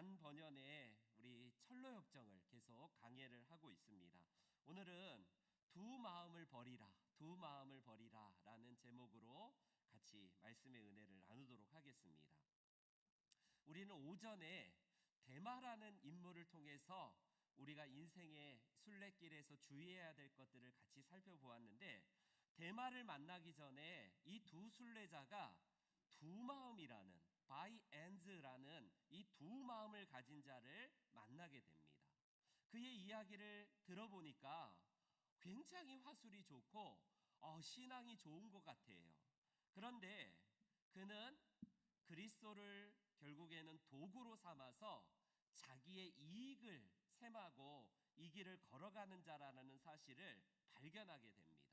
잔 번연의 우리 철로 협정을 계속 강해를 하고 있습니다. 오늘은 두 마음을 버리라, 두 마음을 버리라라는 제목으로 같이 말씀의 은혜를 나누도록 하겠습니다. 우리는 오전에 대마라는 인물을 통해서 우리가 인생의 순례길에서 주의해야 될 것들을 같이 살펴보았는데, 대마를 만나기 전에 이 두 순례자가 두 마음이라는 바이 앤즈라는 이 두 마음을 가진 자를 만나게 됩니다. 그의 이야기를 들어보니까 굉장히 화술이 좋고 신앙이 좋은 것 같아요. 그런데 그는 그리스도를 결국에는 도구로 삼아서 자기의 이익을 셈하고 이 길을 걸어가는 자라는 사실을 발견하게 됩니다.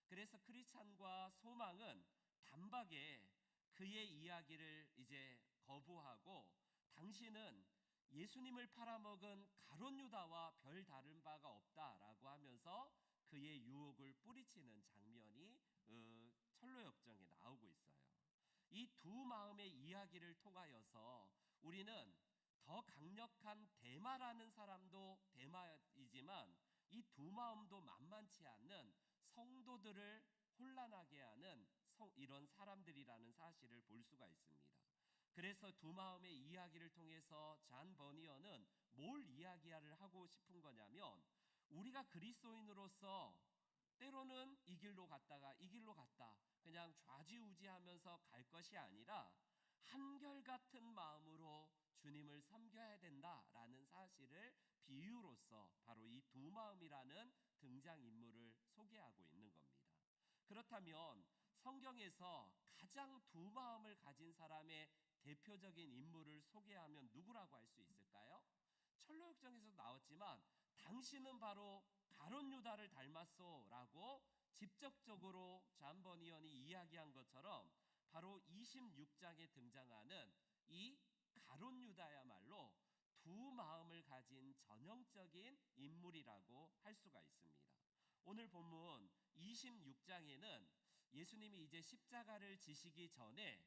그래서 크리스찬과 소망은 단박에 그의 이야기를 이제 거부하고, 당신은 예수님을 팔아먹은 가룟 유다와 별 다른 바가 없다라고 하면서 그의 유혹을 뿌리치는 장면이 철로 역정에 나오고 있어요. 이 두 마음의 이야기를 통하여서 우리는 더 강력한 대마라는 사람도 대마이지만 이 두 마음도 만만치 않는 성도들을 혼란하게 하는 이런 사람들이라는 사실을 볼 수가 있습니다. 그래서 두 마음의 이야기를 통해서 잔 버니어는 뭘 이야기를 하고 싶은 거냐면, 우리가 그리스도인으로서 때로는 이 길로 갔다가 이 길로 갔다 그냥 좌지우지하면서 갈 것이 아니라 한결같은 마음으로 주님을 섬겨야 된다라는 사실을 비유로서 바로 이 두 마음이라는 등장인물을 소개하고 있는 겁니다. 그렇다면 성경에서 가장 두 마음을 가진 사람의 대표적인 인물을 소개하면 누구라고 할 수 있을까요? 철로역정에서 나왔지만 당신은 바로 가룟 유다를 닮았소라고 직접적으로 잔 버니언이 이야기한 것처럼 바로 26장에 등장하는 이 가룟 유다야말로 두 마음을 가진 전형적인 인물이라고 할 수가 있습니다. 오늘 본문 26장에는 예수님이 이제 십자가를 지시기 전에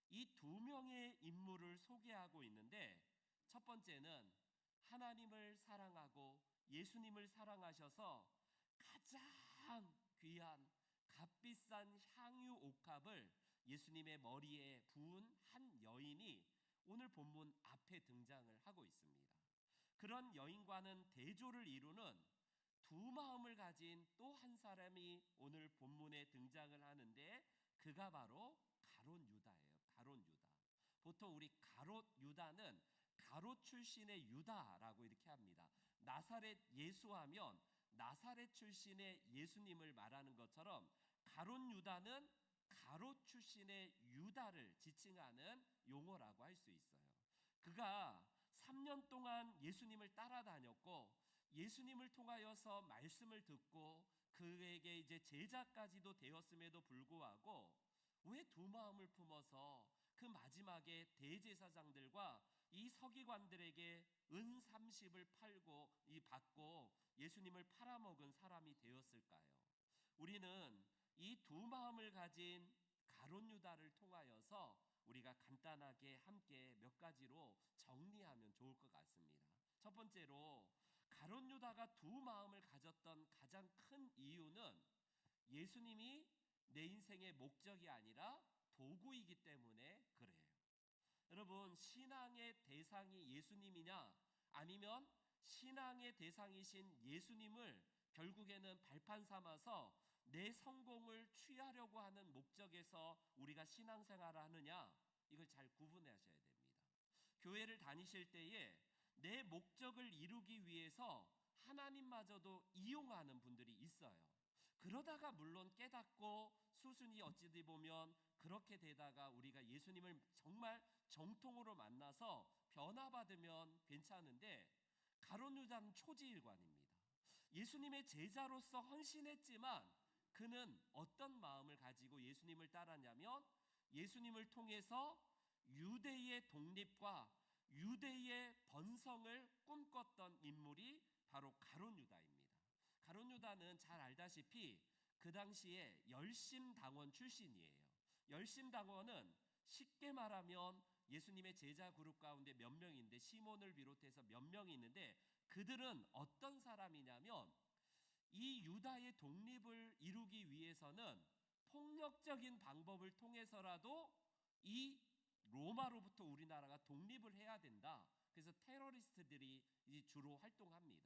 이 두 명의 인물을 소개하고 있는데, 첫 번째는 하나님을 사랑하고 예수님을 사랑하셔서 가장 귀한 값비싼 향유 옥합을 예수님의 머리에 부은 한 여인이 오늘 본문 앞에 등장을 하고 있습니다. 그런 여인과는 대조를 이루는 두 마음을 가진 또 한 사람이 오늘 본문에 등장을 하는데, 그가 바로 가룟 유다예요. 가룟 유다. 보통 우리 가롯 유다는 가롯 출신의 유다라고 이렇게 합니다. 나사렛 예수하면 나사렛 출신의 예수님을 말하는 것처럼 가롯 유다는 가롯 출신의 유다를 지칭하는 용어라고 할 수 있어요. 그가 3년 동안 예수님을 따라다녔고 예수님을 통하여서 말씀을 듣고 그에게 이제 제자까지도 되었음에도 불구하고 왜 두 마음을 품어서 그 마지막에 대제사장들과 이 서기관들에게 은 30을 받고 예수님을 팔아먹은 사람이 되었을까요? 우리는 이 두 마음을 가진 가룟 유다를 통하여서 우리가 간단하게 함께 몇 가지로 정리하면 좋을 것 같습니다. 첫 번째로, 가룟 유다가 두 마음을 가졌던 가장 큰 이유는 예수님이 내 인생의 목적이 아니라 도구이기 때문에 그래요. 여러분, 신앙의 대상이 예수님이냐 아니면 신앙의 대상이신 예수님을 결국에는 발판 삼아서 내 성공을 취하려고 하는 목적에서 우리가 신앙생활을 하느냐, 이걸 잘 구분하셔야 됩니다. 교회를 다니실 때에 내 목적을 이루기 위해서 하나님마저도 이용하는 분들이 있어요. 그러다가 물론 깨닫고 수순이 어찌 보면 그렇게 되다가 우리가 예수님을 정말 정통으로 만나서 변화받으면 괜찮은데, 가룟 유다는 초지일관입니다. 예수님의 제자로서 헌신했지만 그는 어떤 마음을 가지고 예수님을 따랐냐면, 예수님을 통해서 유대의 독립과 유대의 번성을 꿈꿨던 인물이 바로 가룟 유다입니다. 가룟 유다는 잘 알다시피 그 당시에 열심당원 출신이에요. 열심당원은 쉽게 말하면 예수님의 제자 그룹 가운데 몇 명인데 시몬을 비롯해서 몇 명이 있는데 그들은 어떤 사람이냐면 이 유다의 독립을 이루기 위해서는 폭력적인 방법을 통해서라도 이 로마로부터 우리나라가 독립을 해야 된다. 그래서 테러리스트들이 주로 활동합니다.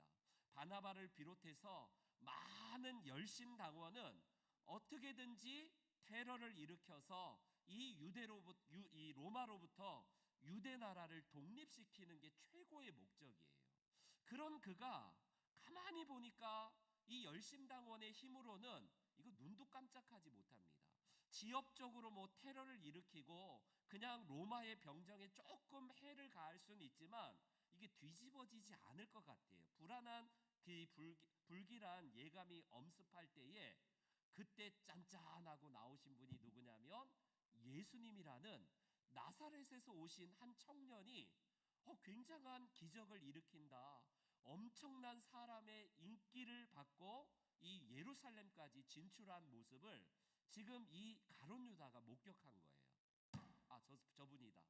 바나바를 비롯해서 많은 열심당원은 어떻게든지 테러를 일으켜서 이 로마로부터 유대 나라를 독립시키는 게 최고의 목적이에요. 그런 그가 가만히 보니까 이 열심당원의 힘으로는 이거 눈도 깜짝하지 못합니다. 지역적으로 뭐 테러를 일으키고 그냥 로마의 병정에 조금 해를 가할 수는 있지만 이게 뒤집어지지 않을 것 같아요. 불안한 그 불길한 예감이 엄습할 때에 그때 짠짠하고 나오신 분이 누구냐면 예수님이라는 나사렛에서 오신 한 청년이 굉장한 기적을 일으킨다. 엄청난 사람의 인기를 받고 이 예루살렘까지 진출한 모습을 지금 이 가룟 유다가 목격한 거예요. 저분이다.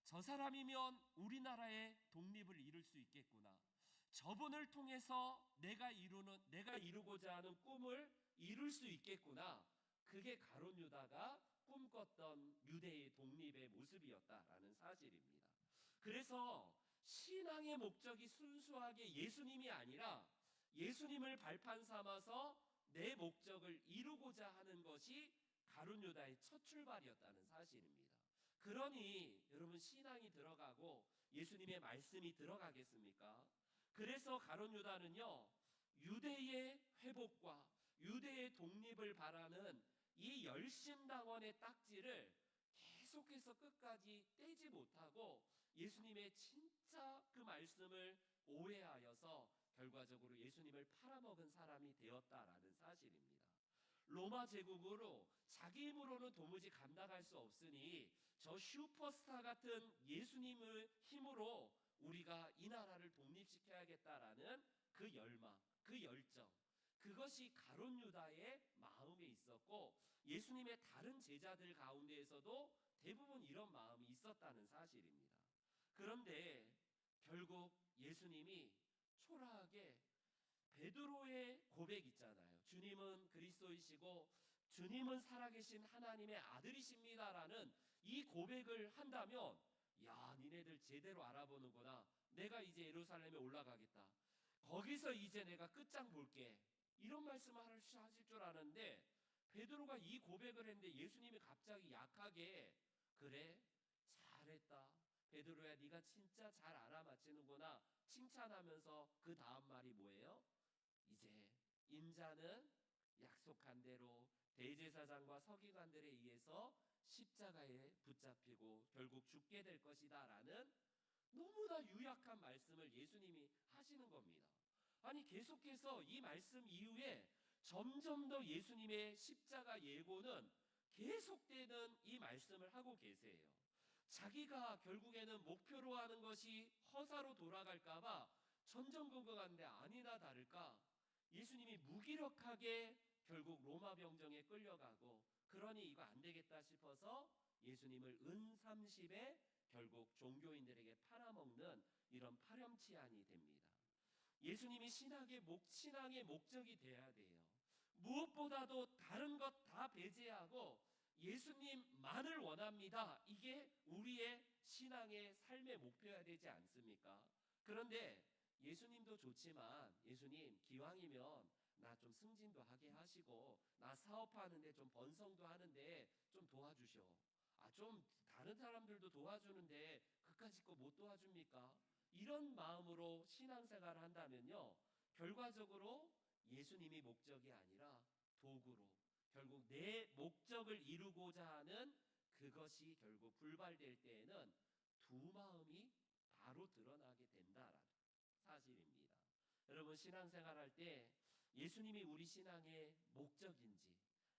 저 사람이면 우리나라의 독립을 이룰 수 있겠구나. 저분을 통해서 내가 이루고자 하는 꿈을 이룰 수 있겠구나. 그게 가룟 유다가 꿈꿨던 유대의 독립의 모습이었다라는 사실입니다. 그래서 신앙의 목적이 순수하게 예수님이 아니라 예수님을 발판 삼아서 내 목적을 이루고자 하는 것이 가룟 유다의 첫 출발이었다는 사실입니다. 그러니 여러분 신앙이 들어가고 예수님의 말씀이 들어가겠습니까? 그래서 가룟 유다는요, 유대의 회복과 유대의 독립을 바라는 이 열심당원의 딱지를 계속해서 끝까지 떼지 못하고 예수님의 진짜 그 말씀을 오해하여서 결과적으로 예수님을 팔아먹은 사람이 되었다라는 사실입니다. 로마 제국으로 자기 힘으로는 도무지 감당할 수 없으니 저 슈퍼스타 같은 예수님의 힘으로 우리가 이 나라를 독립시켜야겠다라는 그 열망, 그 열정, 그것이 가룟 유다의 마음에 있었고 예수님의 다른 제자들 가운데에서도 대부분 이런 마음이 있었다는 사실입니다. 그런데 결국 예수님이 초라하게 베드로의 고백 있잖아요. 주님은 그리스도이시고 주님은 살아계신 하나님의 아들이십니다라는 이 고백을 한다면 야, 니네들 제대로 알아보는구나. 내가 이제 예루살렘에 올라가겠다. 거기서 이제 내가 끝장 볼게. 이런 말씀을 하실 줄 아는데 베드로가 이 고백을 했는데 예수님이 갑자기 약하게 그래? 잘했다. 베드로야 네가 진짜 잘 알아맞히는구나. 칭찬하면서 그 다음 말이 뭐예요? 이제 인자는 약속한 대로 대제사장과 서기관들에 의해서 십자가에 붙잡히고 결국 죽게 될 것이다 라는 너무나 유약한 말씀을 예수님이 하시는 겁니다. 아니 계속해서 이 말씀 이후에 점점 더 예수님의 십자가 예고는 계속되는 이 말씀을 하고 계세요. 자기가 결국에는 목표로 하는 것이 허사로 돌아갈까봐 전전긍긍한데 아니나 다를까 예수님이 무기력하게 결국 로마 병정에 끌려가고 그러니 이거 안 되겠다 싶어서 예수님을 은30에 결국 종교인들에게 팔아먹는 이런 파렴치한이 됩니다. 예수님이 신앙의 목적이 돼야 돼요. 무엇보다도 다른 것 다 배제하고 예수님만을 원합니다. 이게 우리의 신앙의 삶의 목표여야 되지 않습니까? 그런데 예수님도 좋지만 예수님 기왕이면 나 좀 승진도 하게 하시고 나 사업하는데 좀 번성도 하는데 좀 도와주셔. 좀 다른 사람들도 도와주는데 그까짓 거 못 도와줍니까? 이런 마음으로 신앙생활을 한다면요 결과적으로 예수님이 목적이 아니라 도구로 결국 내 목적을 이루고자 하는 그것이 결국 불발될 때에는 두 마음이 바로 드러나게 된다라는 사실입니다. 여러분 신앙생활할 때 예수님이 우리 신앙의 목적인지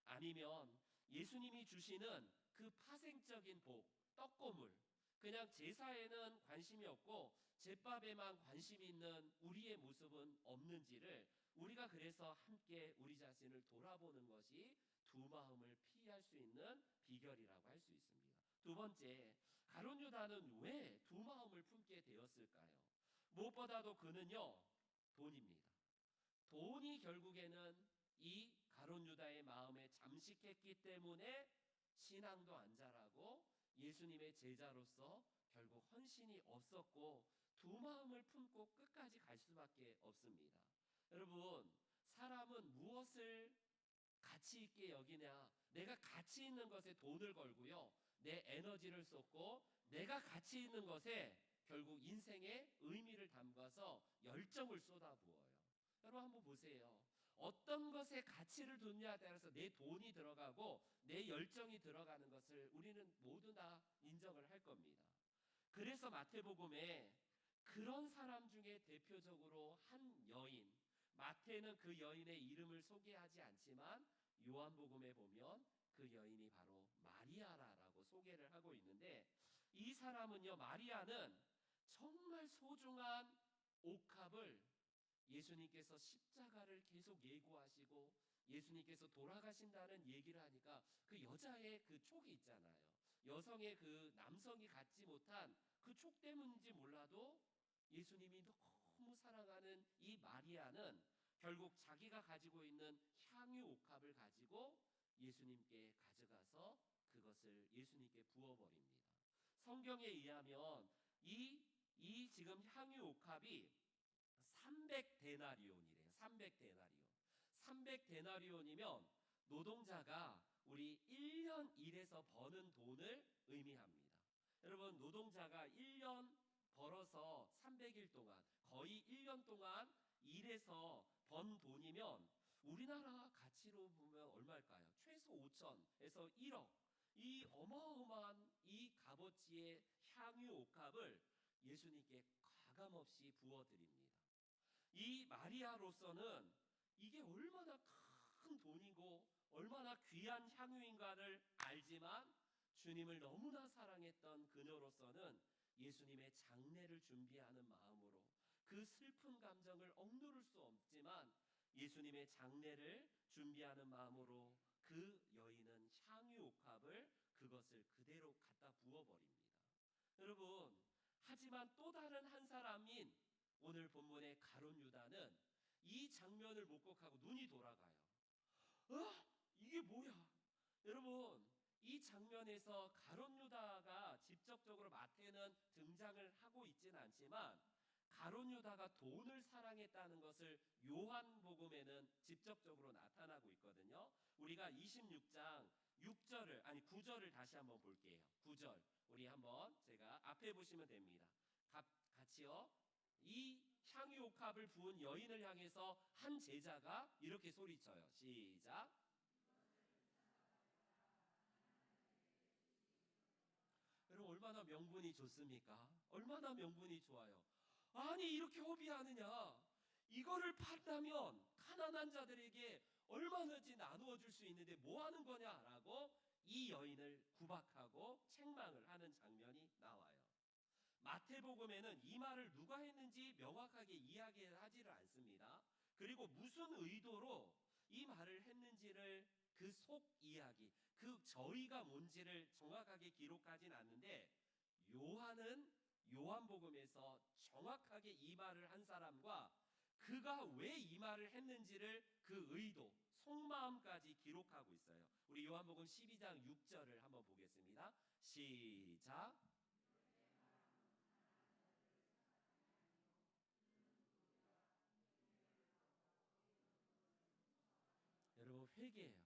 아니면 예수님이 주시는 그 파생적인 복, 떡고물 그냥 제사에는 관심이 없고 제밥에만 관심이 있는 우리의 모습은 없는지를 우리가 그래서 함께 우리 자신을 돌아보는 것이 두 마음을 피할 수 있는 비결이라고 할 수 있습니다. 두 번째, 가룟 유다는 왜 두 마음을 품게 되었을까요? 무엇보다도 그는요, 돈입니다. 돈이 결국에는 이 가룟 유다의 마음에 잠식했기 때문에 신앙도 안 자라고 예수님의 제자로서 결국 헌신이 없었고 두 마음을 품고 끝까지 갈 수밖에 없습니다. 여러분, 사람은 무엇을 가치 있게 여기냐? 내가 가치 있는 것에 돈을 걸고요, 내 에너지를 쏟고 내가 가치 있는 것에 결국 인생의 의미를 담가서 열정을 쏟아부어요. 여러분 한번 보세요. 어떤 것에 가치를 두느냐에 따라서 내 돈이 들어가고 내 열정이 들어가는 것을 우리는 모두 다 인정을 할 겁니다. 그래서 마태복음에 그런 사람 중에 대표적으로 한 여인, 마태는 그 여인의 이름을 소개하지 않지만 요한복음에 보면 그 여인이 바로 마리아라고 소개를 하고 있는데, 이 사람은요, 마리아는 정말 소중한 옥합을 예수님께서 십자가를 계속 예고하시고 예수님께서 돌아가신다는 얘기를 하니까 그 여자의 그 촉이 있잖아요. 여성의 그 남성이 갖지 못한 그 촉 때문인지 몰라도 예수님이 너무 사랑하는 이 마리아는 결국 자기가 가지고 있는 향유 옥합을 가지고 예수님께 가져가서 그것을 예수님께 부어버립니다. 성경에 의하면 이 지금 향유 옥합이 300데나리온이래요. 300데나리온. 300데나리온이면 노동자가 우리 1년 일해서 버는 돈을 의미합니다. 여러분, 노동자가 1년 벌어서 300일 동안, 거의 1년 동안 일해서 번 돈이면 우리나라 가치로 보면 얼마일까요? 최소 5천에서 1억. 이 어마어마한 이 값어치의 향유 옥합을 예수님께 가감없이 부어드립니다. 이 마리아로서는 이게 얼마나 큰 돈이고 얼마나 귀한 향유인가를 알지만 주님을 너무나 사랑했던 그녀로서는 예수님의 장례를 준비하는 마음으로 그 슬픈 감정을 억누를 수 없지만 예수님의 장례를 준비하는 마음으로 그 여인은 향유 옥합을 그것을 그대로 갖다 부어버립니다. 여러분, 하지만 또 다른 한 사람인 오늘 본문의 가룟 유다는 이 장면을 목격하고 눈이 돌아가요. 이게 뭐야? 여러분, 이 장면에서 가룟 유다가 직접적으로 마태는 등장을 하고 있지는 않지만 가룟 유다가 돈을 사랑했다는 것을 요한복음에는 직접적으로 나타나고 있거든요. 우리가 26장 9절을 다시 한번 볼게요. 9절 우리 한번 제가 앞에 보시면 됩니다. 같이요. 이 향유 옥합을 부은 여인을 향해서 한 제자가 이렇게 소리쳐요. 시작. 여러분, 얼마나 명분이 좋습니까? 얼마나 명분이 좋아요. 아니, 이렇게 허비하느냐? 이거를 판다면 가난한 자들에게 얼마든지 나누어 줄 수 있는데 뭐 하는 거냐라고 이 여인을 구박하고 책망을 하는 장면이 나와요. 마태복음에는 이 말을 누가 했는지 명확하게 이야기를 하지를 않습니다. 그리고 무슨 의도로 이 말을 했는지를 그 속 이야기, 그 저희가 뭔지를 정확하게 기록하진 않는데 요한은 요한복음에서 정확하게 이 말을 한 사람과 그가 왜 이 말을 했는지를 그 의도, 속마음까지 기록하고 있어요. 우리 요한복음 12장 6절을 한번 보겠습니다. 시작. 여러분, 회개예요.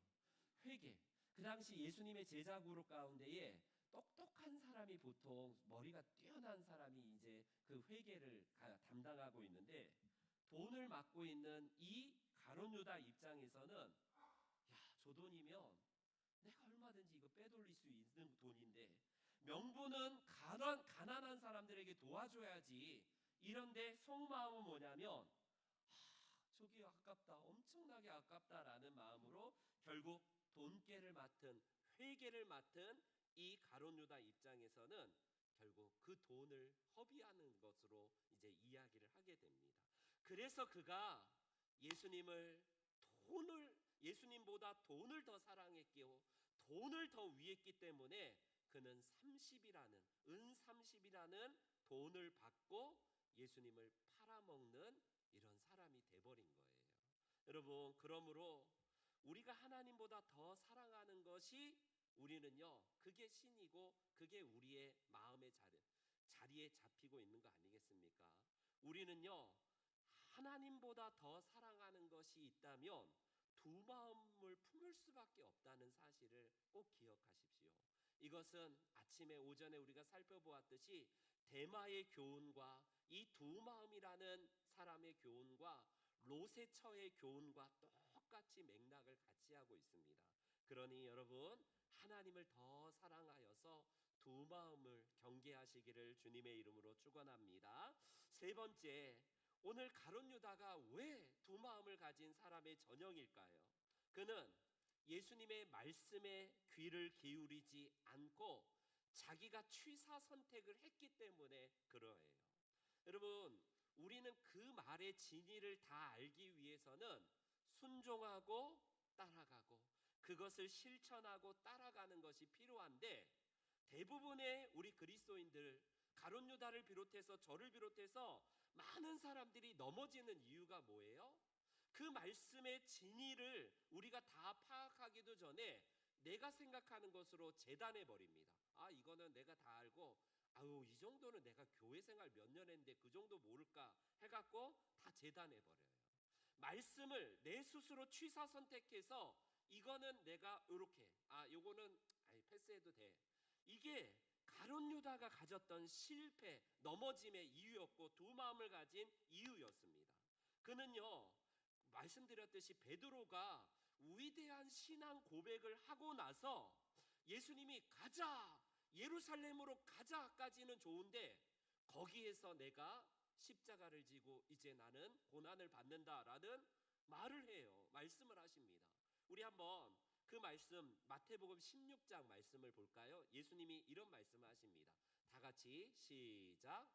회개. 그 당시 예수님의 제자 그룹 가운데에 똑똑한 사람이 보통 머리가 뛰어난 사람이 이제 그 회개를 담당하고 있는데 돈을 맡고 있는 이 가룟 유다 입장에서는 저 돈이면 내가 얼마든지 이거 빼돌릴 수 있는 돈인데 명분은 가난한 사람들에게 도와줘야지. 이런데 속마음은 뭐냐면 저기 아깝다, 엄청나게 아깝다라는 마음으로 결국 돈깨를 맡은 회계를 맡은 이 가룟 유다 입장에서는 결국 그 돈을 허비하는 것으로 이제 이야기를 하게 됩니다. 그래서 그가 예수님보다 돈을 더 사랑했고 돈을 더 위했기 때문에 그는 30이라는 은 30이라는 돈을 받고 예수님을 팔아먹는 이런 사람이 돼버린 거예요. 여러분, 그러므로 우리가 하나님보다 더 사랑하는 것이 우리는요, 그게 신이고 그게 우리의 마음의 자리에 잡히고 있는 거 아니겠습니까? 우리는요, 하나님보다 더 사랑하는 것이 있다면 두 마음을 품을 수밖에 없다는 사실을 꼭 기억하십시오. 이것은 아침에 오전에 우리가 살펴보았듯이 데마의 교훈과 이 두 마음이라는 사람의 교훈과 롯의 처의 교훈과 똑같이 맥락을 같이 하고 있습니다. 그러니 여러분, 하나님을 더 사랑하여서 두 마음을 경계하시기를 주님의 이름으로 축원합니다. 세 번째, 오늘 가룟 유다가 왜 두 마음을 가진 사람의 전형일까요? 그는 예수님의 말씀에 귀를 기울이지 않고 자기가 취사 선택을 했기 때문에 그러해요. 여러분, 우리는 그 말의 진리를 다 알기 위해서는 순종하고 따라가고 그것을 실천하고 따라가는 것이 필요한데, 대부분의 우리 그리스도인들, 가룟 유다를 비롯해서 저를 비롯해서 많은 사람들이 넘어지는 이유가 뭐예요? 그 말씀의 진리를 우리가 다 파악하기도 전에 내가 생각하는 것으로 재단해 버립니다. 아, 이거는 내가 다 알고, 아유, 이 정도는 내가 교회 생활 몇 년 했는데 그 정도 모를까 해갖고 다 재단해 버려요. 말씀을 내 스스로 취사 선택해서 이거는 내가 요렇게, 요거는 패스해도 돼. 이게 가룟 유다가 가졌던 실패, 넘어짐의 이유였고 두 마음을 가진 이유였습니다. 그는요, 말씀드렸듯이 베드로가 위대한 신앙 고백을 하고 나서 예수님이 가자, 예루살렘으로 가자까지는 좋은데 거기에서 내가 십자가를 지고 이제 나는 고난을 받는다라는 말을 해요. 말씀을 하십니다. 우리 한번 그 말씀 마태복음 16장 말씀을 볼까요? 예수님이 이런 말씀을 하십니다. 다 같이 시작.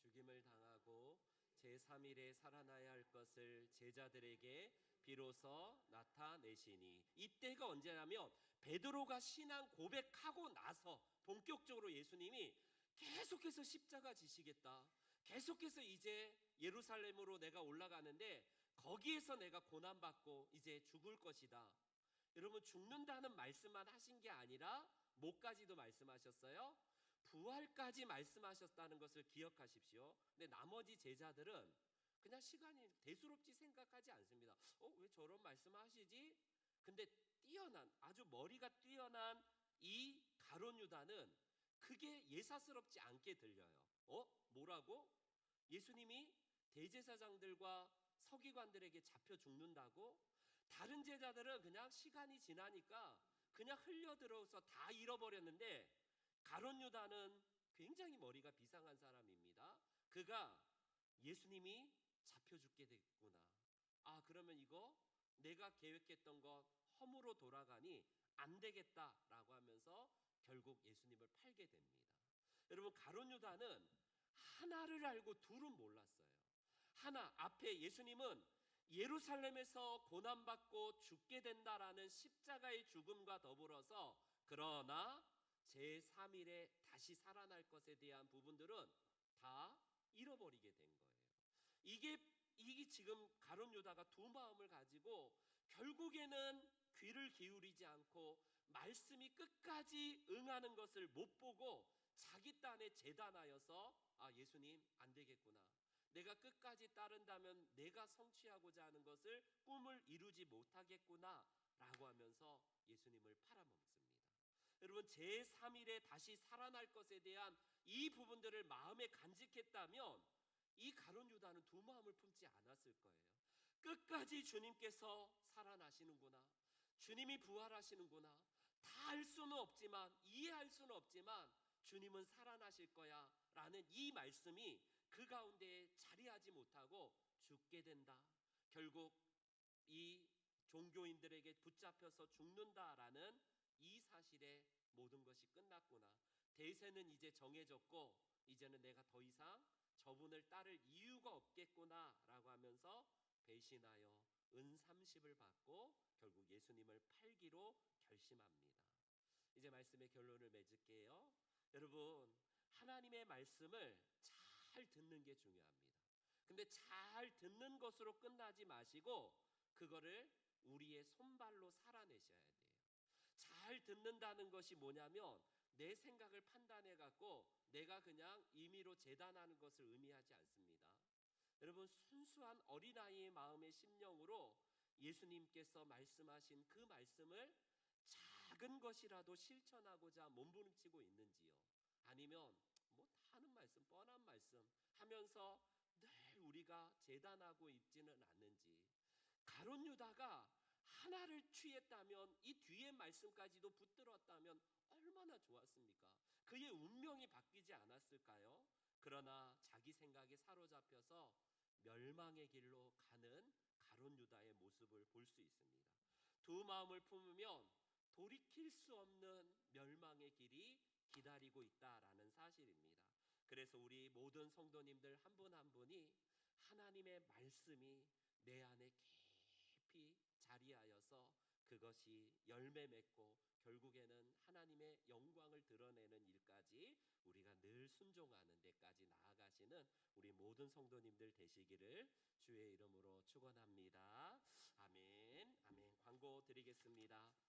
죽임을 당하고 제3일에 살아나야 할 것을 제자들에게 비로소 나타내시니, 이때가 언제냐면 베드로가 신앙 고백하고 나서 본격적으로 예수님이 계속해서 십자가 지시겠다, 계속해서 이제 예루살렘으로 내가 올라가는데 거기에서 내가 고난받고 이제 죽을 것이다. 여러분, 죽는다는 말씀만 하신 게 아니라 뭐까지도 말씀하셨어요? 부활까지 말씀하셨다는 것을 기억하십시오. 근데 나머지 제자들은 그냥 시간이 대수롭지 생각하지 않습니다. 왜 저런 말씀하시지? 근데 아주 머리가 뛰어난 이 가룟 유다는 그게 예사스럽지 않게 들려요. 뭐라고? 예수님이 대제사장들과 서기관들에게 잡혀 죽는다고? 다른 제자들은 그냥 시간이 지나니까 그냥 흘려들어서 다 잃어버렸는데, 가룟 유다는 굉장히 머리가 비상한 사람입니다. 그가 예수님이 잡혀 죽게 됐구나, 그러면 이거 내가 계획했던 것 허무로 돌아가니 안 되겠다라고 하면서 결국 예수님을 팔게 됩니다. 여러분, 가룟 유다는 하나를 알고 둘은 몰랐어요. 하나, 앞에 예수님은 예루살렘에서 고난받고 죽게 된다라는 십자가의 죽음과 더불어서 그러나 제3일에 다시 살아날 것에 대한 부분들은 다 잃어버리게 된 거예요. 이게 지금 가룟 유다가 두 마음을 가지고 결국에는 귀를 기울이지 않고 말씀이 끝까지 응하는 것을 못 보고 자기 딴에 재단하여서 예수님 안 되겠구나, 내가 끝까지 따른다면 내가 성취하고자 하는 것을 꿈을 이루지 못하겠구나 라고 하면서 예수님을 팔아먹습니다. 여러분, 제3일에 다시 살아날 것에 대한 이 부분들을 마음에 간직했다면 이 가룟 유다는 두 마음을 품지 않았을 거예요. 끝까지 주님께서 살아나시는구나, 주님이 부활하시는구나, 다 알 수는 없지만, 이해할 수는 없지만 주님은 살아나실 거야 라는 이 말씀이 그 가운데에 자리하지 못하고 죽게 된다, 결국 이 종교인들에게 붙잡혀서 죽는다라는 이 사실에 모든 것이 끝났구나, 대세는 이제 정해졌고 이제는 내가 더 이상 저분을 따를 이유가 없겠구나라고 하면서 배신하여 은 30을 받고 결국 예수님을 팔기로 결심합니다. 이제 말씀의 결론을 맺을게요. 여러분, 하나님의 말씀을 잘 듣는 게 중요합니다. 근데 잘 듣는 것으로 끝나지 마시고 그거를 우리의 손발로 살아내셔야 돼요. 잘 듣는다는 것이 뭐냐면 내 생각을 판단해 갖고 내가 그냥 임의로 재단하는 것을 의미하지 않습니다. 여러분, 순수한 어린아이의 마음의 심령으로 예수님께서 말씀하신 그 말씀을 작은 것이라도 실천하고자 몸부림치고 있는지요? 아니면 뭐 하는 말씀, 뻔한 말씀 하면서 늘 우리가 재단하고 있지는 않는지. 가룟 유다가 하나를 취했다면 이 뒤의 말씀까지도 붙들었다면 얼마나 좋았습니까? 그의 운명이 바뀌지 않았을까요? 그러나 자기 생각에 사로잡혀서 멸망의 길로 가는 가룟 유다의 모습을 볼 수 있습니다. 두 마음을 품으면 돌이킬 수 없는 멸망의 길이 기다리고 있다라는 사실입니다. 그래서 우리 모든 성도님들 한 분 한 분이 하나님의 말씀이 내 안에 깊이 자리하여서 그것이 열매 맺고 결국에는 하나님의 영광을 드러내는 일까지 우리가 늘 순종하는 데까지 나아가시는 우리 모든 성도님들 되시기를 주의 이름으로 축원합니다. 아멘. 아멘. 광고 드리겠습니다.